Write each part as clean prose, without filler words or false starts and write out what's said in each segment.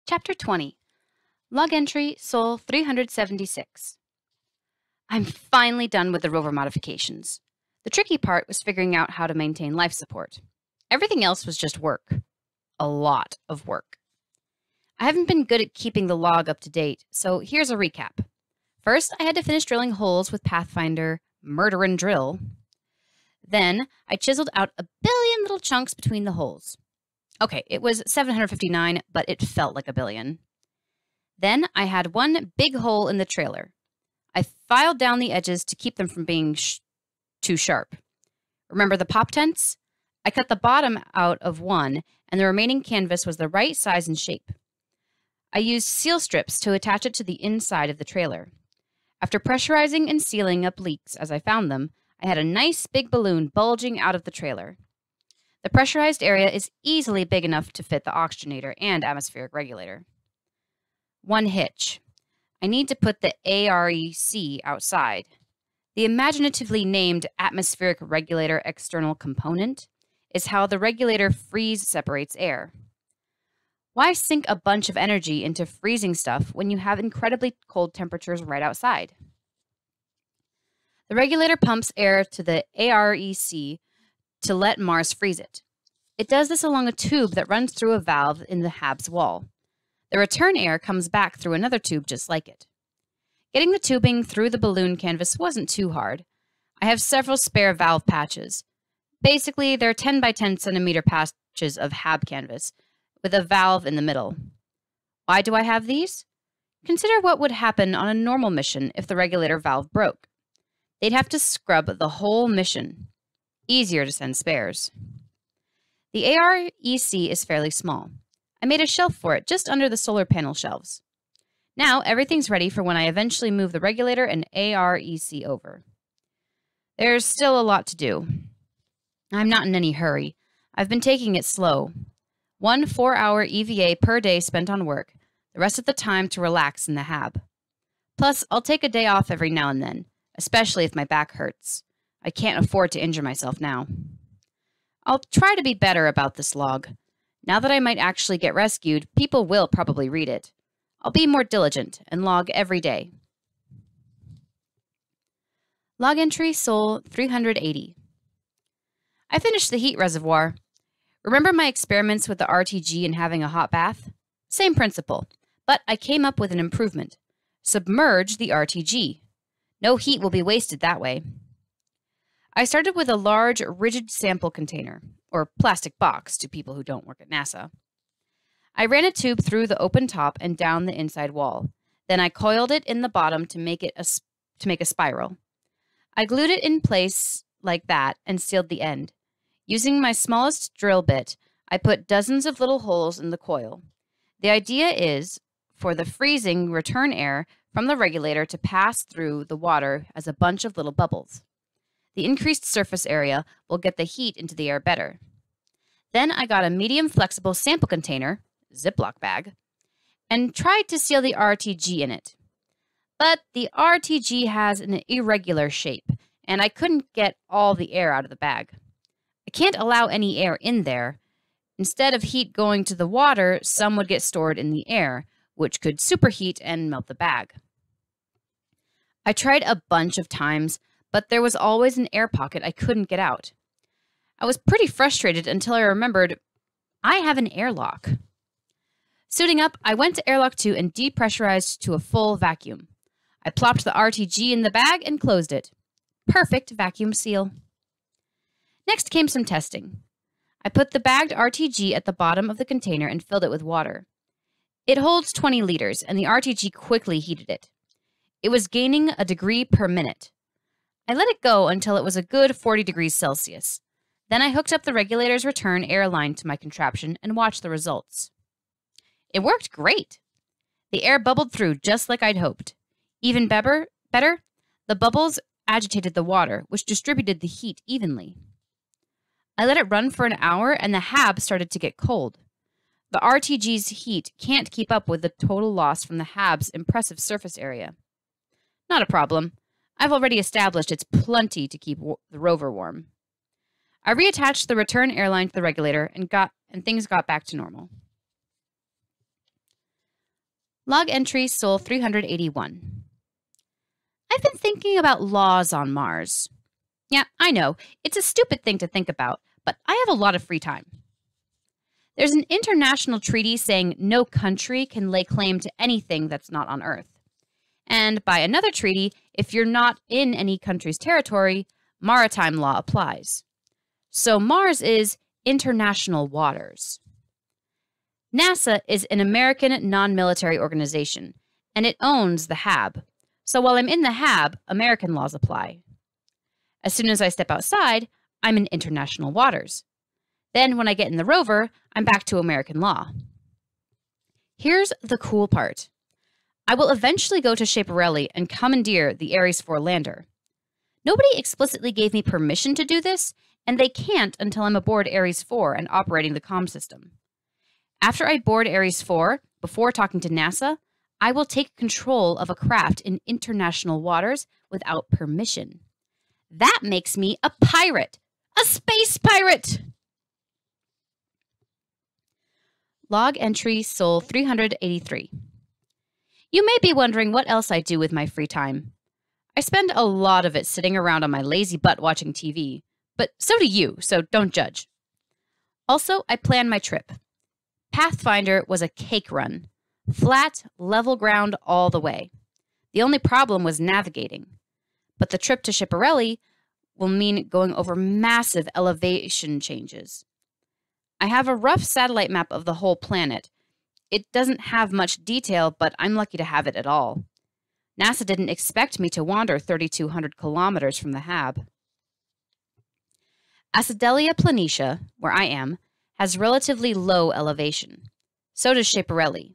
Chapter 20, Log Entry Sol 376. I'm finally done with the rover modifications. The tricky part was figuring out how to maintain life support. Everything else was just work. A lot of work. I haven't been good at keeping the log up to date, so here's a recap. First, I had to finish drilling holes with Pathfinder Murderin' Drill. Then, I chiseled out a billion little chunks between the holes. Okay, it was 759, but it felt like a billion. Then I had one big hole in the trailer. I filed down the edges to keep them from being too sharp. Remember the pop tents? I cut the bottom out of one, and the remaining canvas was the right size and shape. I used seal strips to attach it to the inside of the trailer. After pressurizing and sealing up leaks as I found them, I had a nice big balloon bulging out of the trailer. The pressurized area is easily big enough to fit the oxygenator and atmospheric regulator. One hitch. I need to put the AREC outside. The imaginatively named atmospheric regulator external component is how the regulator freeze separates air. Why sink a bunch of energy into freezing stuff when you have incredibly cold temperatures right outside? The regulator pumps air to the AREC to let Mars freeze it. It does this along a tube that runs through a valve in the HAB's wall. The return air comes back through another tube just like it. Getting the tubing through the balloon canvas wasn't too hard. I have several spare valve patches. Basically, they're 10 by 10 centimeter patches of HAB canvas with a valve in the middle. Why do I have these? Consider what would happen on a normal mission if the regulator valve broke. They'd have to scrub the whole mission. Easier to send spares. The AREC is fairly small. I made a shelf for it just under the solar panel shelves. Now everything's ready for when I eventually move the regulator and AREC over. There's still a lot to do. I'm not in any hurry. I've been taking it slow. 1 4-hour EVA per day spent on work, the rest of the time to relax in the HAB. Plus, I'll take a day off every now and then, especially if my back hurts. I can't afford to injure myself now. I'll try to be better about this log. Now that I might actually get rescued, people will probably read it. I'll be more diligent and log every day. Log entry Sol 380. I finished the heat reservoir. Remember my experiments with the RTG and having a hot bath? Same principle, but I came up with an improvement. Submerge the RTG. No heat will be wasted that way. I started with a large, rigid sample container, or plastic box to people who don't work at NASA. I ran a tube through the open top and down the inside wall. Then I coiled it in the bottom to make a spiral. I glued it in place like that and sealed the end. Using my smallest drill bit, I put dozens of little holes in the coil. The idea is for the freezing return air from the regulator to pass through the water as a bunch of little bubbles. The increased surface area will get the heat into the air better. Then I got a medium flexible sample container, Ziploc bag, and tried to seal the RTG in it. But the RTG has an irregular shape, and I couldn't get all the air out of the bag. I can't allow any air in there. Instead of heat going to the water, some would get stored in the air, which could superheat and melt the bag. I tried a bunch of times, but there was always an air pocket I couldn't get out. I was pretty frustrated until I remembered I have an airlock. Suiting up, I went to airlock 2 and depressurized to a full vacuum. I plopped the RTG in the bag and closed it. Perfect vacuum seal. Next came some testing. I put the bagged RTG at the bottom of the container and filled it with water. It holds 20 liters, and the RTG quickly heated it. It was gaining a degree per minute. I let it go until it was a good 40 degrees Celsius. Then I hooked up the regulator's return air line to my contraption and watched the results. It worked great. The air bubbled through just like I'd hoped. Even better, the bubbles agitated the water, which distributed the heat evenly. I let it run for an hour and the HAB started to get cold. The RTG's heat can't keep up with the total loss from the HAB's impressive surface area. Not a problem. I've already established it's plenty to keep the rover warm. I reattached the return airline to the regulator and things got back to normal. Log entry Sol 381. I've been thinking about laws on Mars. Yeah, I know, it's a stupid thing to think about, but I have a lot of free time. There's an international treaty saying no country can lay claim to anything that's not on Earth. And by another treaty, if you're not in any country's territory, maritime law applies. So Mars is international waters. NASA is an American non-military organization, and it owns the HAB. So while I'm in the HAB, American laws apply. As soon as I step outside, I'm in international waters. Then when I get in the rover, I'm back to American law. Here's the cool part. I will eventually go to Schiaparelli and commandeer the Ares 4 lander. Nobody explicitly gave me permission to do this, and they can't until I'm aboard Ares 4 and operating the comm system. After I board Ares 4, before talking to NASA, I will take control of a craft in international waters without permission. That makes me a pirate! A space pirate! Log entry Sol 383. You may be wondering what else I do with my free time. I spend a lot of it sitting around on my lazy butt watching TV, but so do you, so don't judge. Also, I plan my trip. Pathfinder was a cake run. Flat, level ground all the way. The only problem was navigating. But the trip to Schiaparelli will mean going over massive elevation changes. I have a rough satellite map of the whole planet. It doesn't have much detail, but I'm lucky to have it at all. NASA didn't expect me to wander 3,200 kilometers from the HAB. Acidelia Planitia, where I am, has relatively low elevation. So does Schiaparelli.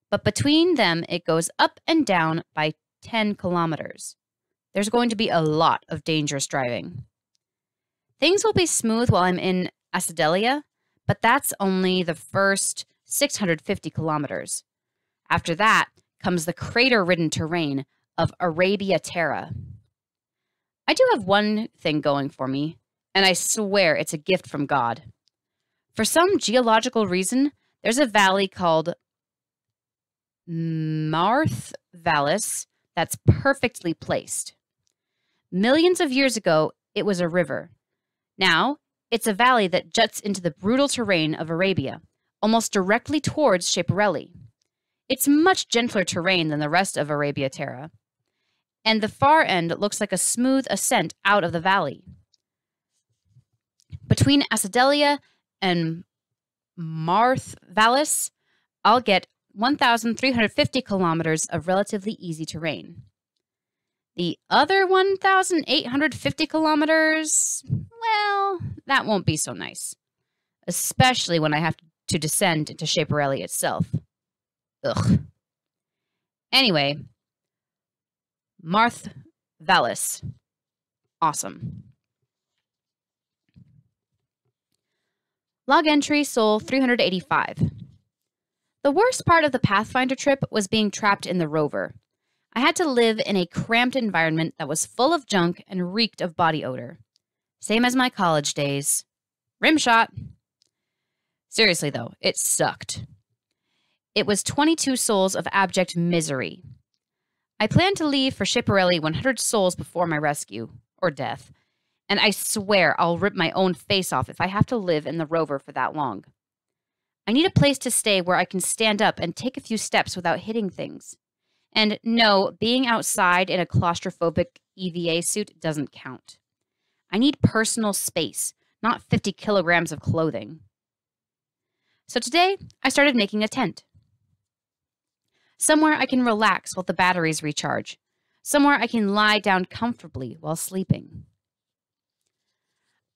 But between them, it goes up and down by 10 kilometers. There's going to be a lot of dangerous driving. Things will be smooth while I'm in Acidelia, but that's only the first 650 kilometers. After that comes the crater-ridden terrain of Arabia Terra. I do have one thing going for me, and I swear it's a gift from God. For some geological reason, there's a valley called Marth Vallis that's perfectly placed. Millions of years ago, it was a river. Now, it's a valley that juts into the brutal terrain of Arabia, almost directly towards Schiaparelli. It's much gentler terrain than the rest of Arabia Terra, and the far end looks like a smooth ascent out of the valley. Between Acidelia and Marth Vallis, I'll get 1,350 kilometers of relatively easy terrain. The other 1,850 kilometers, well, that won't be so nice, especially when I have to descend into Schiaparelli itself. Ugh. Anyway, Marth Vallis. Awesome. Log entry Sol 385. The worst part of the Pathfinder trip was being trapped in the rover. I had to live in a cramped environment that was full of junk and reeked of body odor. Same as my college days. Rimshot. Seriously though, it sucked. It was 22 sols of abject misery. I planned to leave for Schiaparelli 100 sols before my rescue, or death, and I swear I'll rip my own face off if I have to live in the rover for that long. I need a place to stay where I can stand up and take a few steps without hitting things. And no, being outside in a claustrophobic EVA suit doesn't count. I need personal space, not 50 kilograms of clothing. So today, I started making a tent. Somewhere I can relax while the batteries recharge. Somewhere I can lie down comfortably while sleeping.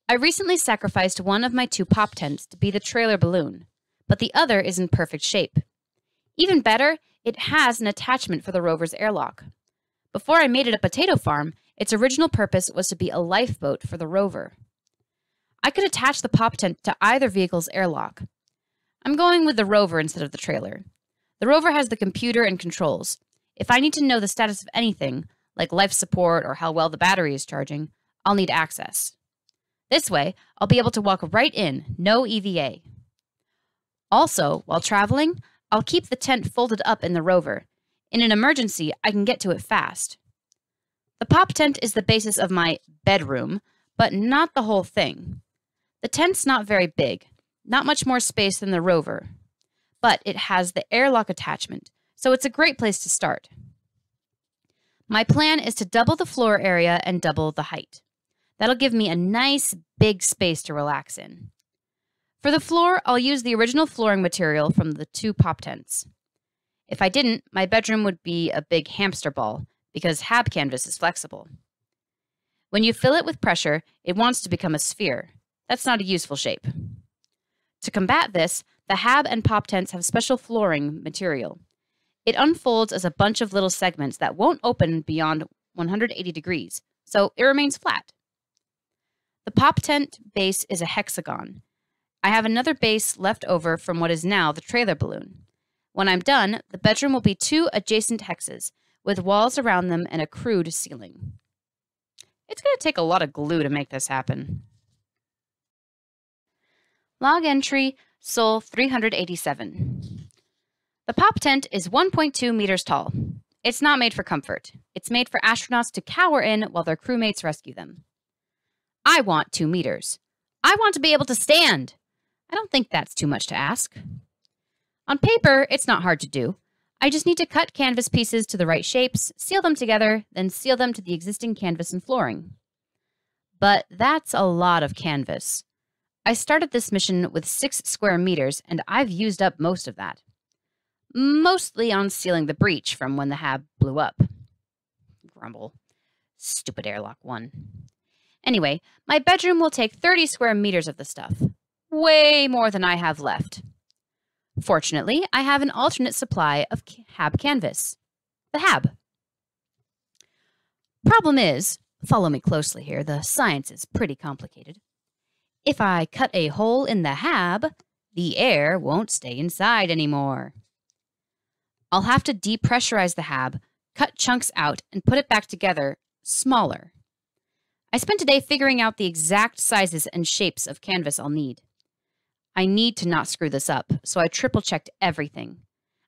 I recently sacrificed one of my 2 pop tents to be the trailer balloon, but the other is in perfect shape. Even better, it has an attachment for the rover's airlock. Before I made it a potato farm, its original purpose was to be a lifeboat for the rover. I could attach the pop tent to either vehicle's airlock. I'm going with the rover instead of the trailer. The rover has the computer and controls. If I need to know the status of anything, like life support or how well the battery is charging, I'll need access. This way, I'll be able to walk right in, no EVA. Also, while traveling, I'll keep the tent folded up in the rover. In an emergency, I can get to it fast. The pop tent is the basis of my bedroom, but not the whole thing. The tent's not very big, not much more space than the rover, but it has the airlock attachment, so it's a great place to start. My plan is to double the floor area and double the height. That'll give me a nice big space to relax in. For the floor, I'll use the original flooring material from the 2 pop tents. If I didn't, my bedroom would be a big hamster ball, because HAB canvas is flexible. When you fill it with pressure, it wants to become a sphere. That's not a useful shape. To combat this, the HAB and pop tents have special flooring material. It unfolds as a bunch of little segments that won't open beyond 180 degrees, so it remains flat. The pop tent base is a hexagon. I have another base left over from what is now the trailer balloon. When I'm done, the bedroom will be 2 adjacent hexes, with walls around them and a crude ceiling. It's going to take a lot of glue to make this happen. Log entry Sol 387. The pop tent is 1.2 meters tall. It's not made for comfort. It's made for astronauts to cower in while their crewmates rescue them. I want 2 meters. I want to be able to stand. I don't think that's too much to ask. On paper, it's not hard to do. I just need to cut canvas pieces to the right shapes, seal them together, then seal them to the existing canvas and flooring. But that's a lot of canvas. I started this mission with 6 square meters, and I've used up most of that. Mostly on sealing the breach from when the HAB blew up. Grumble. Stupid airlock 1. Anyway, my bedroom will take 30 square meters of the stuff. Way more than I have left. Fortunately, I have an alternate supply of HAB canvas. The HAB. Problem is, follow me closely here, the science is pretty complicated. If I cut a hole in the HAB, the air won't stay inside anymore. I'll have to depressurize the HAB, cut chunks out, and put it back together, smaller. I spent a day figuring out the exact sizes and shapes of canvas I'll need. I need to not screw this up, so I triple-checked everything.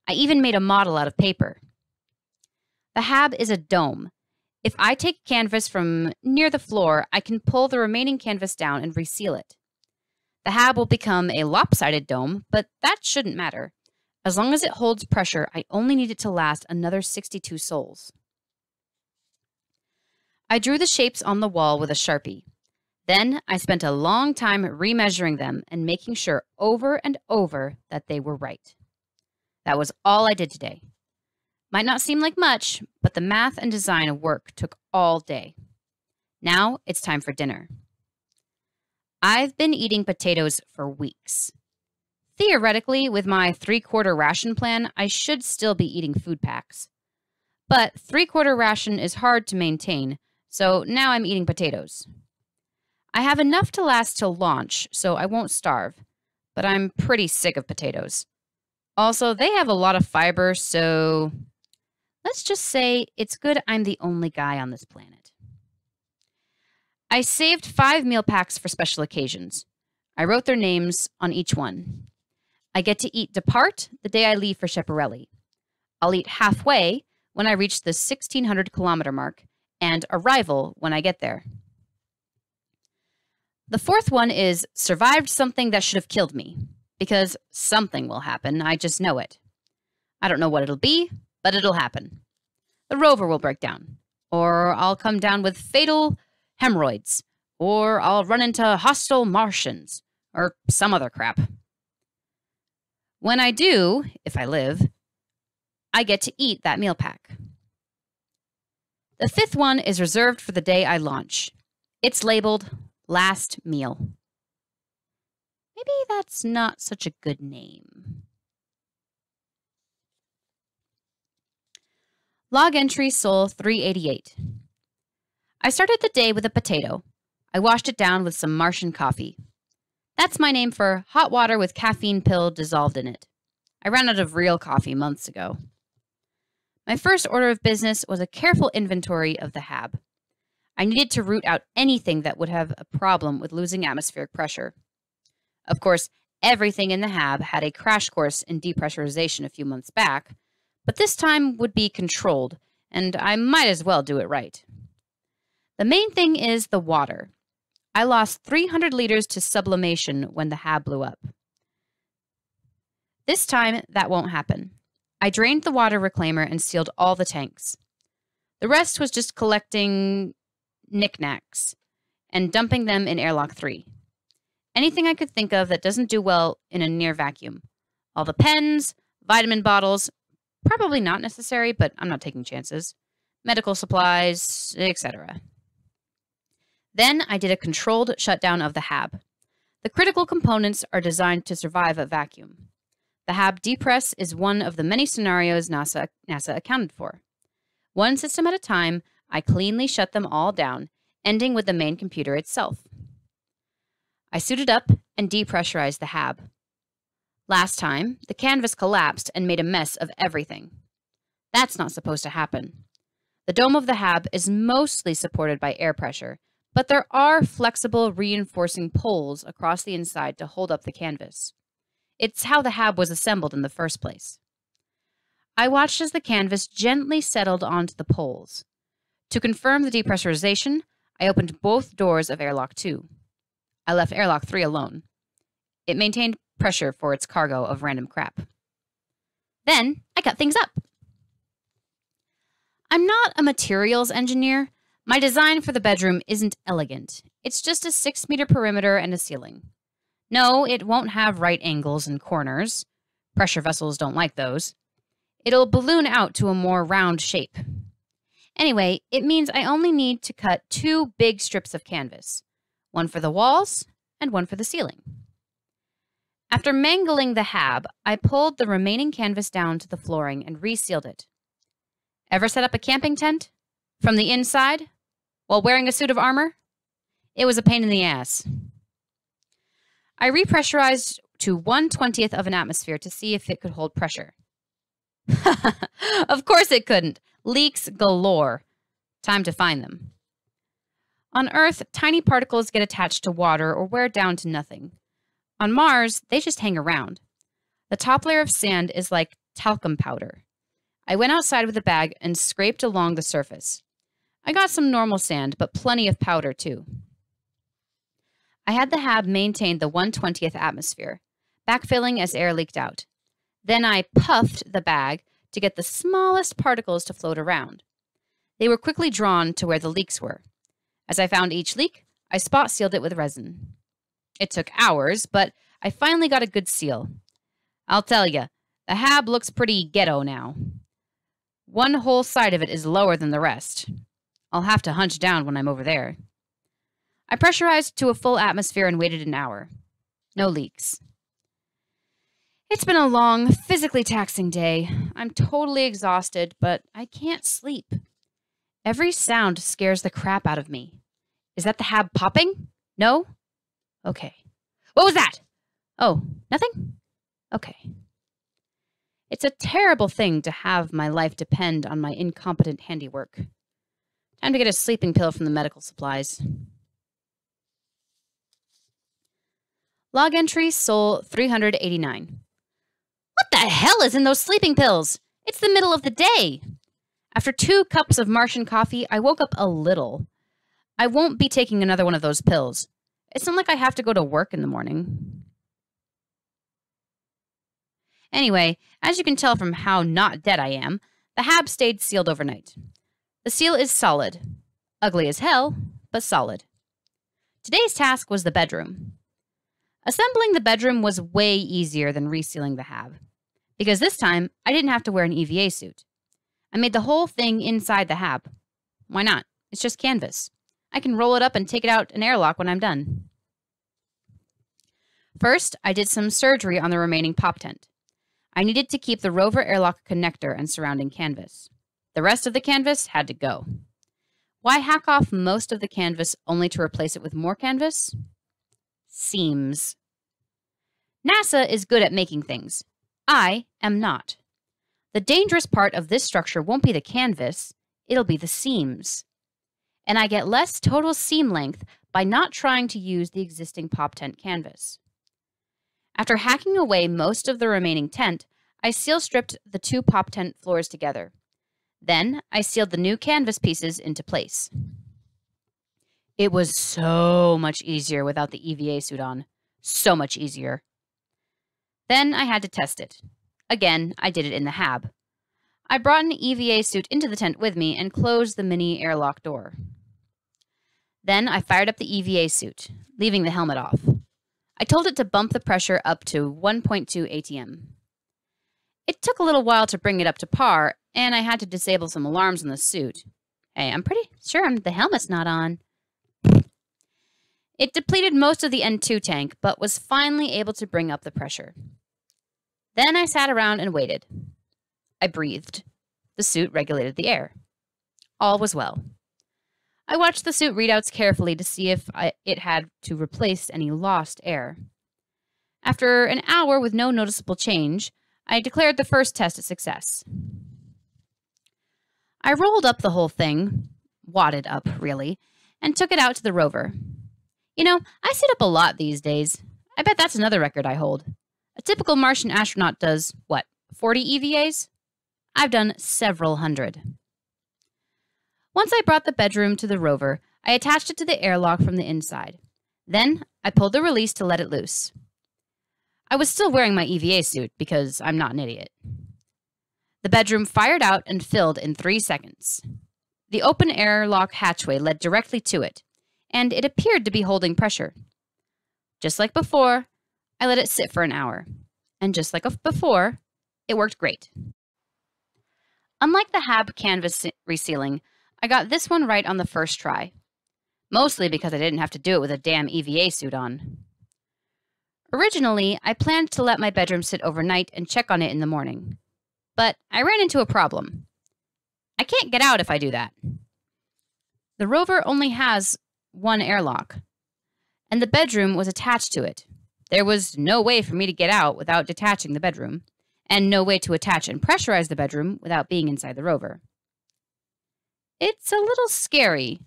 I even made a model out of paper. The HAB is a dome. If I take canvas from near the floor, I can pull the remaining canvas down and reseal it. The HAB will become a lopsided dome, but that shouldn't matter. As long as it holds pressure, I only need it to last another 62 sols. I drew the shapes on the wall with a Sharpie. Then I spent a long time remeasuring them and making sure over and over that they were right. That was all I did today. Might not seem like much, but the math and design work took all day. Now it's time for dinner. I've been eating potatoes for weeks. Theoretically, with my 3-quarter ration plan, I should still be eating food packs. But 3-quarter ration is hard to maintain, so now I'm eating potatoes. I have enough to last till launch, so I won't starve, but I'm pretty sick of potatoes. Also, they have a lot of fiber, so let's just say it's good I'm the only guy on this planet. I saved 5 meal packs for special occasions. I wrote their names on each one. I get to eat depart the day I leave for Schiaparelli. I'll eat halfway when I reach the 1,600-kilometer mark, and arrival when I get there. The 4th one is survived something that should have killed me, because something will happen, I just know it. I don't know what it'll be, but it'll happen. The rover will break down, or I'll come down with fatal hemorrhoids, or I'll run into hostile Martians, or some other crap. When I do, if I live, I get to eat that meal pack. The 5th one is reserved for the day I launch. It's labeled Last Meal. Maybe that's not such a good name. Log entry Sol 388. I started the day with a potato. I washed it down with some Martian coffee. That's my name for hot water with caffeine pill dissolved in it. I ran out of real coffee months ago. My first order of business was a careful inventory of the HAB. I needed to root out anything that would have a problem with losing atmospheric pressure. Of course, Everything in the HAB had a crash course in depressurization a few months back, but this time would be controlled, and I might as well do it right. The main thing is the water. I lost 300 liters to sublimation when the HAB blew up. This time, that won't happen. I drained the water reclaimer and sealed all the tanks. The rest was just collecting knickknacks and dumping them in airlock 3. Anything I could think of that doesn't do well in a near vacuum. All the pens, vitamin bottles, probably not necessary, but I'm not taking chances. Medical supplies, etc. Then I did a controlled shutdown of the HAB. The critical components are designed to survive a vacuum. The HAB depress is one of the many scenarios NASA accounted for. One system at a time, I cleanly shut them all down, ending with the main computer itself. I suited up and depressurized the HAB. Last time, the canvas collapsed and made a mess of everything. That's not supposed to happen. The dome of the HAB is mostly supported by air pressure, but there are flexible reinforcing poles across the inside to hold up the canvas. It's how the HAB was assembled in the first place. I watched as the canvas gently settled onto the poles. To confirm the depressurization, I opened both doors of airlock 2. I left airlock 3 alone. It maintained pressure for its cargo of random crap. Then I cut things up. I'm not a materials engineer. My design for the bedroom isn't elegant. It's just a 6-meter perimeter and a ceiling. No, it won't have right angles and corners. Pressure vessels don't like those. It'll balloon out to a more round shape. Anyway, it means I only need to cut 2 big strips of canvas. One for the walls and one for the ceiling. After mangling the HAB, I pulled the remaining canvas down to the flooring and resealed it. Ever set up a camping tent? From the inside? While wearing a suit of armor? It was a pain in the ass. I repressurized to 1/20th of an atmosphere to see if it could hold pressure. Of course it couldn't. Leaks galore. Time to find them. On Earth, tiny particles get attached to water or wear down to nothing. On Mars, they just hang around. The top layer of sand is like talcum powder. I went outside with a bag and scraped along the surface. I got some normal sand, but plenty of powder too. I had the HAB maintain the 1/20th atmosphere, backfilling as air leaked out. Then I puffed the bag to get the smallest particles to float around. They were quickly drawn to where the leaks were. As I found each leak, I spot sealed it with resin. It took hours, but I finally got a good seal. I'll tell you, the HAB looks pretty ghetto now. One whole side of it is lower than the rest. I'll have to hunch down when I'm over there. I pressurized to a full atmosphere and waited an hour. No leaks. It's been a long, physically taxing day. I'm totally exhausted, but I can't sleep. Every sound scares the crap out of me. Is that the HAB popping? No? Okay. What was that? Oh, nothing? Okay. It's a terrible thing to have my life depend on my incompetent handiwork. Time to get a sleeping pill from the medical supplies. Log entry Sol 389. What the hell is in those sleeping pills? It's the middle of the day. After 2 cups of Martian coffee, I woke up a little. I won't be taking another one of those pills. It's not like I have to go to work in the morning. Anyway, as you can tell from how not dead I am, the HAB stayed sealed overnight. The seal is solid. Ugly as hell, but solid. Today's task was the bedroom. Assembling the bedroom was way easier than resealing the HAB, because this time I didn't have to wear an EVA suit. I made the whole thing inside the HAB. Why not? It's just canvas. I can roll it up and take it out an airlock when I'm done. First, I did some surgery on the remaining pop tent. I needed to keep the rover airlock connector and surrounding canvas. The rest of the canvas had to go. Why hack off most of the canvas only to replace it with more canvas? Seams. NASA is good at making things. I am not. The dangerous part of this structure won't be the canvas, it'll be the seams. And I get less total seam length by not trying to use the existing pop tent canvas. After hacking away most of the remaining tent, I seal stripped the 2 pop tent floors together. Then I sealed the new canvas pieces into place. It was so much easier without the EVA suit on. So much easier. Then I had to test it. Again, I did it in the hab. I brought an EVA suit into the tent with me and closed the mini airlock door. Then I fired up the EVA suit, leaving the helmet off. I told it to bump the pressure up to 1.2 ATM. It took a little while to bring it up to par, and I had to disable some alarms on the suit. Hey, I'm pretty sure the helmet's not on. It depleted most of the N2 tank, but was finally able to bring up the pressure. Then I sat around and waited. I breathed. The suit regulated the air. All was well. I watched the suit readouts carefully to see if it had to replace any lost air. After an hour with no noticeable change, I declared the first test a success. I rolled up the whole thing, wadded up, really, and took it out to the rover. You know, I sit up a lot these days. I bet that's another record I hold. A typical Martian astronaut does, what, 40 EVAs? I've done several hundred. Once I brought the bedroom to the rover, I attached it to the airlock from the inside. Then I pulled the release to let it loose. I was still wearing my EVA suit because I'm not an idiot. The bedroom fired out and filled in 3 seconds. The open airlock hatchway led directly to it, and it appeared to be holding pressure. Just like before, I let it sit for an hour. And just like before, it worked great. Unlike the hab canvas resealing, I got this one right on the first try. Mostly because I didn't have to do it with a damn EVA suit on. Originally, I planned to let my bedroom sit overnight and check on it in the morning. But I ran into a problem. I can't get out if I do that. The rover only has one airlock, and the bedroom was attached to it. There was no way for me to get out without detaching the bedroom, and no way to attach and pressurize the bedroom without being inside the rover. It's a little scary.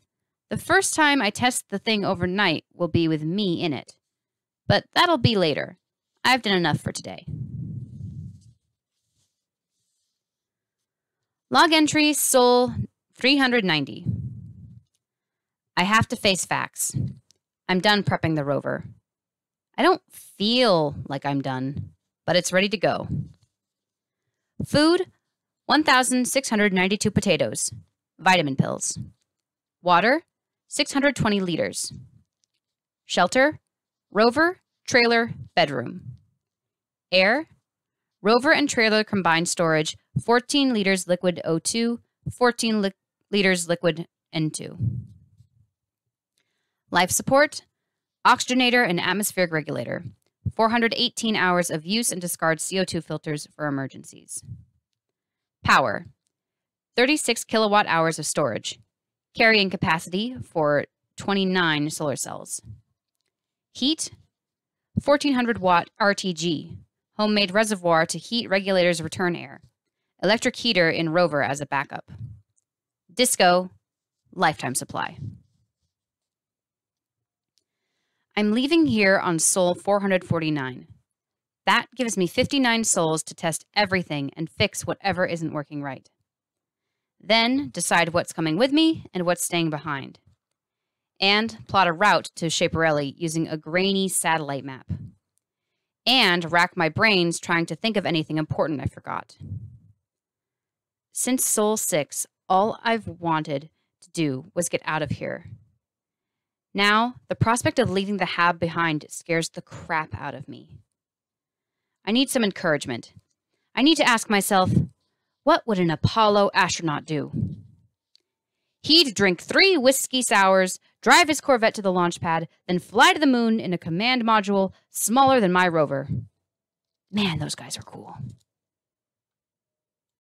The first time I test the thing overnight will be with me in it. But that'll be later. I've done enough for today. Log entry Sol 390. I have to face facts. I'm done prepping the rover. I don't feel like I'm done, but it's ready to go. Food, 1,692 potatoes. Vitamin pills. Water, 620 liters. Shelter, rover, trailer, bedroom. Air, rover and trailer combined storage, 14 liters liquid O2, 14 liters liquid N2. Life support, oxygenator and atmospheric regulator, 418 hours of use and discard CO2 filters for emergencies. Power, 36 kilowatt hours of storage, carrying capacity for 29 solar cells. Heat, 1400 watt RTG, homemade reservoir to heat regulators return air, electric heater in rover as a backup. Disco, lifetime supply. I'm leaving here on Sol 449. That gives me 59 sols to test everything and fix whatever isn't working right. Then decide what's coming with me and what's staying behind. And plot a route to Schiaparelli using a grainy satellite map. And rack my brains trying to think of anything important I forgot. Since Sol 6, all I've wanted to do was get out of here. Now, the prospect of leaving the hab behind scares the crap out of me. I need some encouragement. I need to ask myself, what would an Apollo astronaut do? He'd drink 3 whiskey sours, drive his Corvette to the launch pad, then fly to the moon in a command module smaller than my rover. Man, those guys are cool.